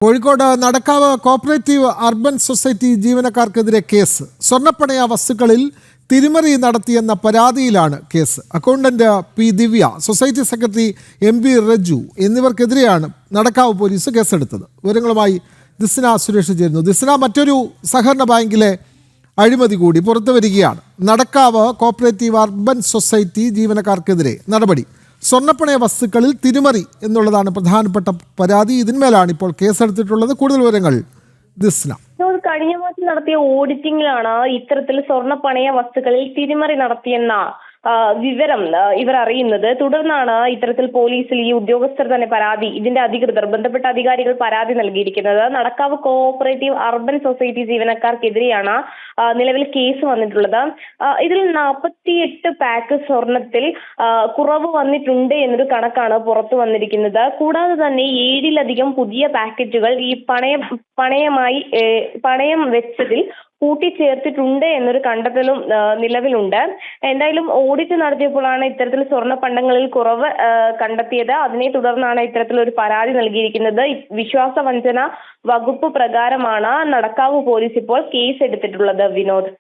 Kozhikode Nadakkavu cooperative urban society ജീവനക്കാർക്കെതിരെ കേസ്. സ്വർണ്ണപ്പണയ വസ്തുക്കളിൽ തിരിമറി നടത്തിയെന്ന പരാതിയിലാണ് കേസ്. Accountant P Divya, society secretary M B Reju എന്നിവർക്കെതിരെയാണ് നടക്കാവ് പോലീസ് കേസെടുത്തത്. വിവരങ്ങളുമായി ദിസ്ന സുരേഷ് ചേരുന്നു. ദിസ്ന, മറ്റൊരു സഹകരണ ബാങ്കിലെ അഴിമതി കൂടി പുറത്തു വരികയാണ്. നടക്കാവ് കോപ്പറേറ്റീവ് അർബൻ സൊസൈറ്റി ജീവനക്കാർക്കെതിരെ നടപടി. സ്വർണ്ണപ്പണയ വസ്തുക്കളിൽ തിരിമറി എന്നുള്ളതാണ് പ്രധാനപ്പെട്ട പരാതി. ഇതിന്മേലാണ് ഇപ്പോൾ കേസെടുത്തിട്ടുള്ളത്. കൂടുതൽ വിവരങ്ങൾ ദിസ്ന. കഴിഞ്ഞ മാസം നടത്തിയ ഓഡിറ്റിംഗിലാണ് ഇത്തരത്തിൽ സ്വർണ്ണപ്പണയ വസ്തുക്കളിൽ തിരിമറി നടത്തിയെന്ന വിവരം ഇവർ അറിയുന്നത്. തുടർന്നാണ് ഇത്തരത്തിൽ പോലീസിൽ ഈ ഉദ്യോഗസ്ഥർ തന്നെ ഇതിന്റെ അധികൃതർ, ബന്ധപ്പെട്ട അധികാരികൾ പരാതി നൽകിയിരിക്കുന്നത്. നടക്കാവ് കോഓപ്പറേറ്റീവ് അർബൻ സൊസൈറ്റി ജീവനക്കാർക്കെതിരെയാണ് നിലവിൽ കേസ് വന്നിട്ടുള്ളത്. ഇതിൽ 48 പാക്ക് സ്വർണത്തിൽ കുറവ് വന്നിട്ടുണ്ട് എന്നൊരു കണക്കാണ് പുറത്തു വന്നിരിക്കുന്നത്. കൂടാതെ തന്നെ 7-ലധികം പുതിയ പാക്കറ്റുകൾ ഈ പണയം വെച്ചതിൽ കൂട്ടിച്ചേർത്തിട്ടുണ്ട് എന്നൊരു കണ്ടെത്തലും നിലവിലുണ്ട്. എന്തായാലും ഓഡിറ്റ് നടത്തിയപ്പോഴാണ് ഇത്തരത്തിൽ സ്വർണ്ണ പണ്ടങ്ങളിൽ കുറവ് കണ്ടെത്തിയത്. അതിനെ തുടർന്നാണ് ഇത്തരത്തിലൊരു പരാതി നൽകിയിരിക്കുന്നത്. വിശ്വാസവഞ്ചന വകുപ്പ് പ്രകാരമാണ് നടക്കാവ് പോലീസ് ഇപ്പോൾ കേസ് എടുത്തിട്ടുള്ളത്. വിനോദ്.